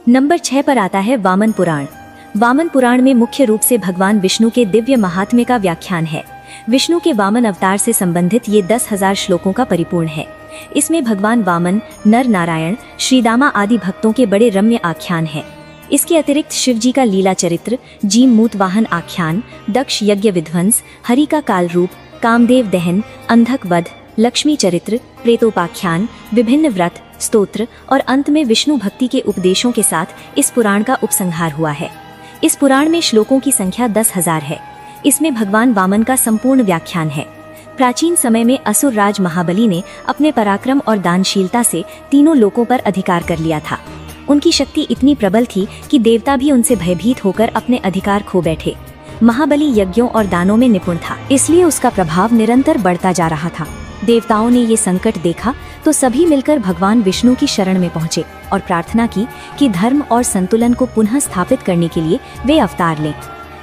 Number 6 पर आता है वामन पुराण। वामन पुराण में मुख्य रूप से भगवान विष्णु के दिव्य महात्म्य का व्याख्यान है। विष्णु के वामन अवतार से संबंधित ये 10,000 श्लोकों का परिपूर्ण है। इसमें भगवान वामन, नर नारायण, श्रीदामा आदि भक्तों के बड़े रम्य आख्यान है। इसके अतिरिक्त शिव जी का लीला चरित्र, जीमूत वाहन आख्यान, दक्ष यज्ञ विध्वंस, हरि का काल रूप, कामदेव दहन, अंधक वध, लक्ष्मी चरित्र, प्रेतोपाख्यान, विभिन्न व्रत, स्तोत्र और अंत में विष्णु भक्ति के उपदेशों के साथ इस पुराण का उपसंहार हुआ है। इस पुराण में श्लोकों की संख्या 10,000 है। इसमें भगवान वामन का संपूर्ण व्याख्यान है। प्राचीन समय में असुर राज महाबली ने अपने पराक्रम और दानशीलता से तीनों लोकों पर अधिकार कर लिया था। उनकी शक्ति इतनी प्रबल थी कि देवता भी उनसे भयभीत होकर अपने अधिकार खो बैठे। महाबली यज्ञों और दानों में निपुण था, इसलिए उसका प्रभाव निरंतर बढ़ता जा रहा था। देवताओं ने ये संकट देखा तो सभी मिलकर भगवान विष्णु की शरण में पहुंचे और प्रार्थना की कि धर्म और संतुलन को पुनः स्थापित करने के लिए वे अवतार लें।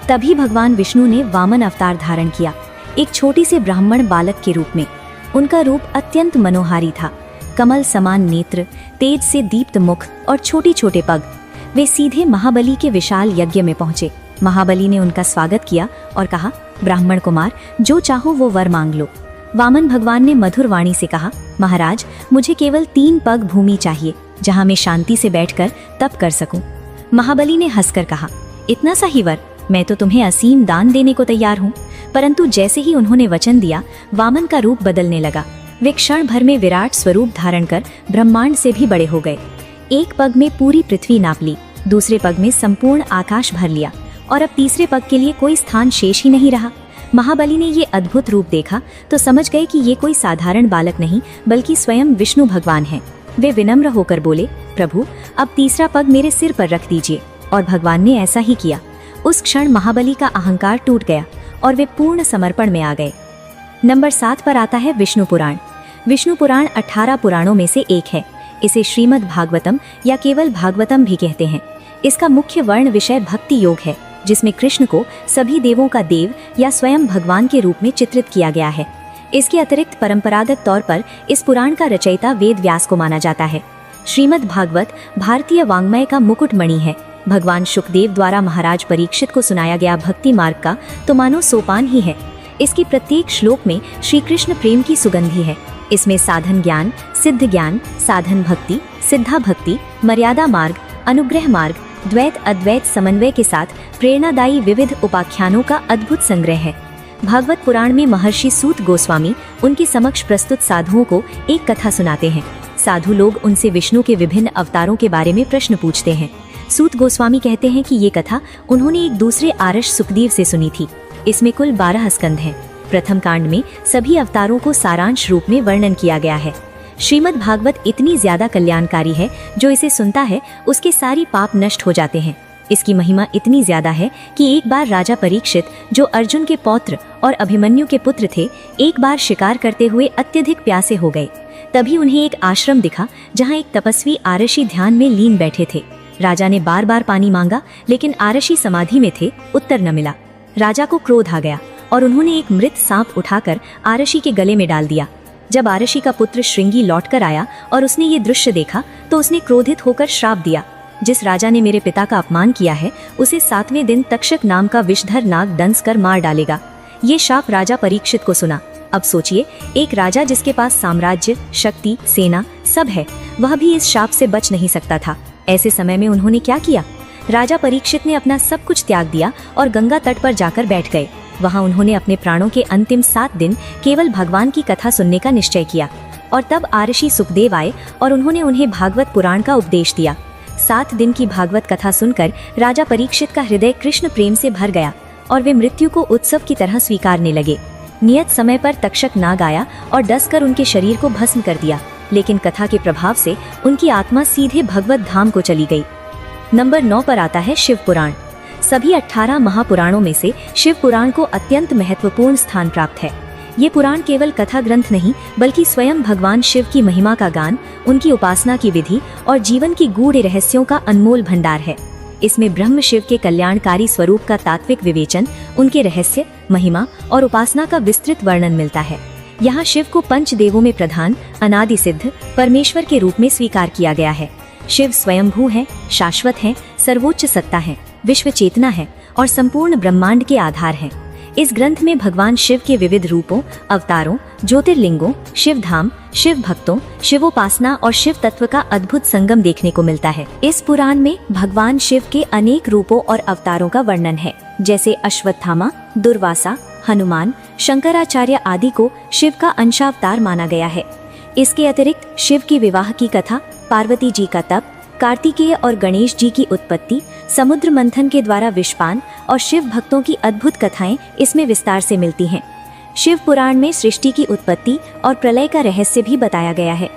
तभी भगवान विष्णु ने वामन अवतार धारण किया, एक छोटी से ब्राह्मण बालक के रूप में। उनका रूप अत्यंत मनोहारी था। कमल समान नेत्र, तेज से दीप्त मुख और छोटे छोटे पग। वे सीधे महाबली के विशाल यज्ञ में पहुंचे। महाबली ने उनका स्वागत किया और कहा, ब्राह्मण कुमार, जो चाहो वो वर मांग लो। वामन भगवान ने मधुर वाणी से कहा, महाराज, मुझे केवल 3 पग भूमि चाहिए, जहाँ मैं शांति से बैठकर तप कर सकूं। महाबली ने हंसकर कहा, इतना सा ही वर? मैं तो तुम्हें असीम दान देने को तैयार हूँ। परंतु जैसे ही उन्होंने वचन दिया, वामन का रूप बदलने लगा। वे क्षण भर में विराट स्वरूप धारण कर ब्रह्मांड से भी बड़े हो गए। एक पग में पूरी पृथ्वी नाप ली, दूसरे पग में संपूर्ण आकाश भर लिया और अब तीसरे पग के लिए कोई स्थान शेष ही नहीं रहा। महाबली ने ये अद्भुत रूप देखा तो समझ गए कि ये कोई साधारण बालक नहीं बल्कि स्वयं विष्णु भगवान हैं। वे विनम्र होकर बोले, प्रभु, अब तीसरा पग मेरे सिर पर रख दीजिए। और भगवान ने ऐसा ही किया। उस क्षण महाबली का अहंकार टूट गया और वे पूर्ण समर्पण में आ गए। नंबर 7 पर आता है विष्णु पुराण। विष्णु पुराण 18 पुराणों में से एक है। इसे श्रीमद् भागवतम या केवल भागवतम भी कहते हैं। इसका मुख्य वर्ण विषय भक्ति योग है, जिसमें कृष्ण को सभी देवों का देव या स्वयं भगवान के रूप में चित्रित किया गया है। इसके अतिरिक्त परंपरागत तौर पर इस पुराण का रचयिता वेद व्यास को माना जाता है। श्रीमद् भागवत भारतीय वाङ्मय का मुकुट मणि है। भगवान शुकदेव द्वारा महाराज परीक्षित को सुनाया गया भक्ति मार्ग का तो मानो सोपान ही है। इसकी प्रत्येक श्लोक में श्री कृष्ण प्रेम की सुगंधी है। इसमें साधन ज्ञान, सिद्ध ज्ञान, साधन भक्ति, सिद्धा भक्ति, मर्यादा मार्ग, अनुग्रह मार्ग, द्वैत अद्वैत समन्वय के साथ प्रेरणादायी विविध उपाख्यानों का अद्भुत संग्रह है। भागवत पुराण में महर्षि सूत गोस्वामी उनके समक्ष प्रस्तुत साधुओं को एक कथा सुनाते हैं। साधु लोग उनसे विष्णु के विभिन्न अवतारों के बारे में प्रश्न पूछते हैं। सूत गोस्वामी कहते हैं कि ये कथा उन्होंने एक दूसरे आर्ष सुखदेव से सुनी थी। इसमें कुल 12 स्कंध हैं। प्रथम कांड में सभी अवतारों को सारांश रूप में वर्णन किया गया है। श्रीमद् भागवत इतनी ज्यादा कल्याणकारी है, जो इसे सुनता है उसके सारी पाप नष्ट हो जाते हैं। इसकी महिमा इतनी ज्यादा है कि एक बार राजा परीक्षित, जो अर्जुन के पौत्र और अभिमन्यु के पुत्र थे, एक बार शिकार करते हुए अत्यधिक प्यासे हो गए। तभी उन्हें एक आश्रम दिखा, जहाँ एक तपस्वी आरषि ध्यान में लीन बैठे थे। राजा ने बार बार पानी मांगा, लेकिन आरषि समाधि में थे, उत्तर न मिला। राजा को क्रोध आ गया और उन्होंने एक मृत सांप उठाकर आरषि के गले में डाल दिया। जब आरषि का पुत्र श्रृंगी लौटकर आया और उसने ये दृश्य देखा तो उसने क्रोधित होकर श्राप दिया, जिस राजा ने मेरे पिता का अपमान किया है उसे 7वें दिन तक्षक नाम का विषधर नाग दंस कर मार डालेगा। ये शाप राजा परीक्षित को सुना। अब सोचिए, एक राजा जिसके पास साम्राज्य, शक्ति, सेना सब है, वह भी इस शाप से बच नहीं सकता था। ऐसे समय में उन्होंने क्या किया? राजा परीक्षित ने अपना सब कुछ त्याग दिया और गंगा तट पर जाकर बैठ गए। वहां उन्होंने अपने प्राणों के अंतिम 7 दिन केवल भगवान की कथा सुनने का निश्चय किया। और तब आरषि सुखदेव आए और उन्होंने उन्हें भागवत पुराण का उपदेश दिया। 7 दिन की भागवत कथा सुनकर राजा परीक्षित का हृदय कृष्ण प्रेम से भर गया और वे मृत्यु को उत्सव की तरह स्वीकारने लगे। नियत समय पर तक्षक नाग आया और डसकर उनके शरीर को भस्म कर दिया, लेकिन कथा के प्रभाव से उनकी आत्मा सीधे भगवत धाम को चली गई। नंबर 9 पर आता है शिव पुराण। सभी 18 महापुराणों में से शिव पुराण को अत्यंत महत्वपूर्ण स्थान प्राप्त है। ये पुराण केवल कथा ग्रंथ नहीं बल्कि स्वयं भगवान शिव की महिमा का गान, उनकी उपासना की विधि और जीवन की गूढ़ रहस्यों का अनमोल भंडार है। इसमें ब्रह्म शिव के कल्याणकारी स्वरूप का तात्विक विवेचन, उनके रहस्य, महिमा और उपासना का विस्तृत वर्णन मिलता है। यहाँ शिव को पंच देवों में प्रधान, अनादि सिद्ध परमेश्वर के रूप में स्वीकार किया गया है। शिव स्वयंभू है, शाश्वत है, सर्वोच्च सत्ता है, विश्व चेतना है और संपूर्ण ब्रह्मांड के आधार है। इस ग्रंथ में भगवान शिव के विविध रूपों, अवतारों, ज्योतिर्लिंगों, शिव धाम, शिव भक्तों, शिवोपासना और शिव तत्व का अद्भुत संगम देखने को मिलता है। इस पुराण में भगवान शिव के अनेक रूपों और अवतारों का वर्णन है, जैसे अश्वत्थामा, दुर्वासा, हनुमान, शंकराचार्य आदि को शिव का अंशावतार माना गया है। इसके अतिरिक्त शिव की विवाह की कथा, पार्वती जी का तप, कार्तिकेय और गणेश जी की उत्पत्ति, समुद्र मंथन के द्वारा विषपान और शिव भक्तों की अद्भुत कथाएं इसमें विस्तार से मिलती हैं। शिव पुराण में सृष्टि की उत्पत्ति और प्रलय का रहस्य भी बताया गया है।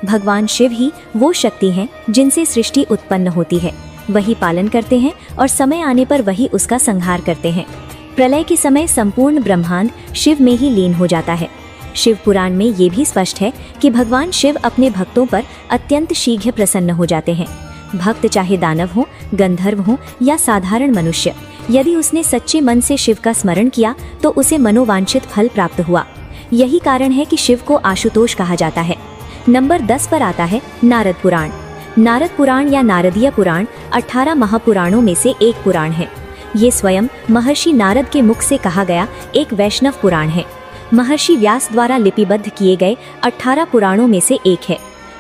भगवान शिव ही वो शक्ति हैं जिनसे सृष्टि उत्पन्न होती है, वही पालन करते हैं और समय आने पर वही उसका संहार करते हैं। प्रलय के समय संपूर्ण ब्रह्मांड शिव में ही लीन हो जाता है। शिव पुराण में ये भी स्पष्ट है कि भगवान शिव अपने भक्तों पर अत्यंत शीघ्र प्रसन्न हो जाते हैं। भक्त चाहे दानव हो, गंधर्व हो या साधारण मनुष्य, यदि उसने सच्चे मन से शिव का स्मरण किया तो उसे मनोवांछित फल प्राप्त हुआ। यही कारण है कि शिव को आशुतोष कहा जाता है। नंबर 10 पर आता है नारद पुराण। नारद पुराण या नारदीय पुराण 18 महापुराणों में से एक पुराण है। ये स्वयं महर्षि नारद के मुख से कहा गया एक वैष्णव पुराण है। महर्षि व्यास द्वारा लिपिबद्ध किए गए 18 पुराणों में से एक है।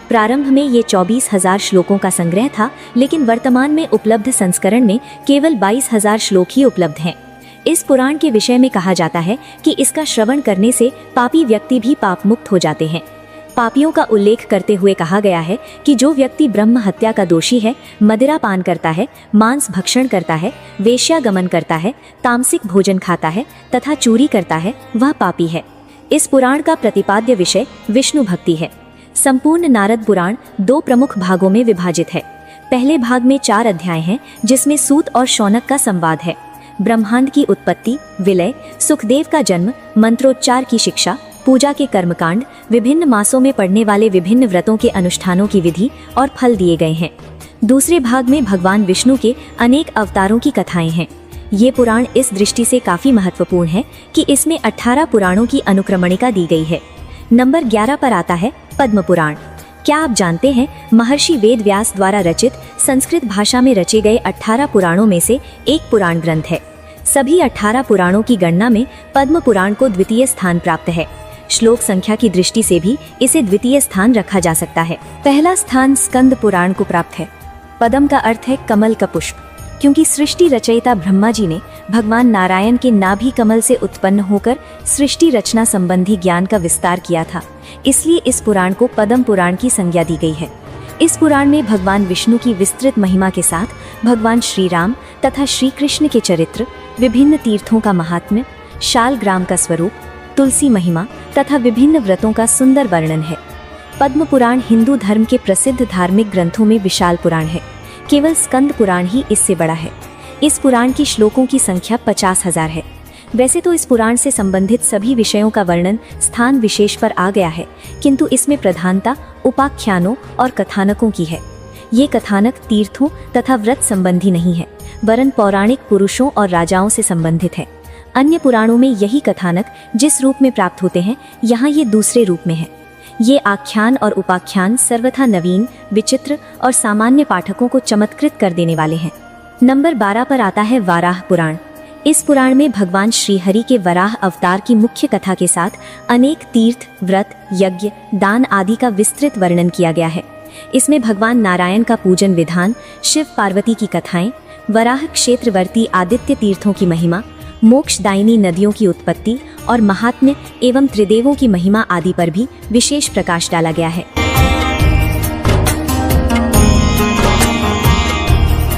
प्रारंभ में ये 24,000 श्लोकों का संग्रह था, लेकिन वर्तमान में उपलब्ध संस्करण में केवल 22,000 श्लोक ही उपलब्ध हैं। इस पुराण के विषय में कहा जाता है कि इसका श्रवण करने से पापी व्यक्ति भी पाप मुक्त हो जाते हैं। पापियों का उल्लेख करते हुए कहा गया है कि जो व्यक्ति ब्रह्म हत्या का दोषी है, मदिरा पान करता है, मांस भक्षण करता है, वेश्यागमन करता है, तामसिक भोजन खाता है तथा चोरी करता है, वह पापी है। इस पुराण का प्रतिपाद्य विषय विष्णु भक्ति है। संपूर्ण नारद पुराण 2 प्रमुख भागों में विभाजित है। पहले भाग में 4 अध्याय हैं, जिसमें सूत और शौनक का संवाद है। ब्रह्मांड की उत्पत्ति, विलय, सुखदेव का जन्म, मंत्रोच्चार की शिक्षा, पूजा के कर्मकांड, विभिन्न मासों में पड़ने वाले विभिन्न व्रतों के अनुष्ठानों की विधि और फल दिए गए हैं। दूसरे भाग में भगवान विष्णु के अनेक अवतारों की कथाएं हैं। ये पुराण इस दृष्टि से काफी महत्वपूर्ण है कि इसमें 18 पुराणों की अनुक्रमणिका दी गई है। नंबर 11 पर आता है पद्म पुराण। क्या आप जानते हैं, महर्षि वेद व्यास द्वारा रचित संस्कृत भाषा में रचे गए 18 पुराणों में से एक पुराण ग्रंथ है। सभी 18 पुराणों की गणना में पद्म पुराण को द्वितीय स्थान प्राप्त है। श्लोक संख्या की दृष्टि से भी इसे द्वितीय स्थान रखा जा सकता है। पहला स्थान स्कंद पुराण को प्राप्त है। पद्म का अर्थ है कमल का पुष्प, क्योंकि सृष्टि रचयिता ब्रह्मा जी ने भगवान नारायण के नाभि कमल से उत्पन्न होकर सृष्टि रचना संबंधी ज्ञान का विस्तार किया था, इसलिए इस पुराण को पद्म पुराण की संज्ञा दी गई है। इस पुराण में भगवान विष्णु की विस्तृत महिमा के साथ भगवान श्री राम तथा श्री कृष्ण के चरित्र, विभिन्न तीर्थों का महात्म्य, शालग्राम का स्वरूप, तुलसी महिमा तथा विभिन्न व्रतों का सुंदर वर्णन है। पद्म पुराण हिंदू धर्म के प्रसिद्ध धार्मिक ग्रंथों में विशाल पुराण है। केवल स्कंद पुराण ही इससे बड़ा है। इस पुराण की श्लोकों की संख्या 50,000 है। वैसे तो इस पुराण से संबंधित सभी विषयों का वर्णन स्थान विशेष पर आ गया है, किंतु इसमें प्रधानता उपाख्यानों और कथानकों की है। ये कथानक तीर्थों तथा व्रत संबंधी नहीं है, वरन पौराणिक पुरुषों और राजाओं से संबंधित है। अन्य पुराणों में यही कथानक जिस रूप में प्राप्त होते हैं, यहाँ ये दूसरे रूप में है। ये आख्यान और उपाख्यान सर्वथा नवीन, विचित्र और सामान्य पाठकों को चमत्कृत कर देने वाले हैं। नंबर 12 पर आता है वाराह पुराण। इस पुराण में भगवान श्रीहरि के वराह अवतार की मुख्य कथा के साथ अनेक तीर्थ, व्रत, यज्ञ, दान आदि का विस्तृत वर्णन किया गया है। इसमें भगवान नारायण का पूजन विधान, शिव पार्वती की कथाएं, वराह क्षेत्रवर्ती आदित्य तीर्थों की महिमा, मोक्षदायिनी नदियों की उत्पत्ति और महात्म्य एवं त्रिदेवों की महिमा आदि पर भी विशेष प्रकाश डाला गया है।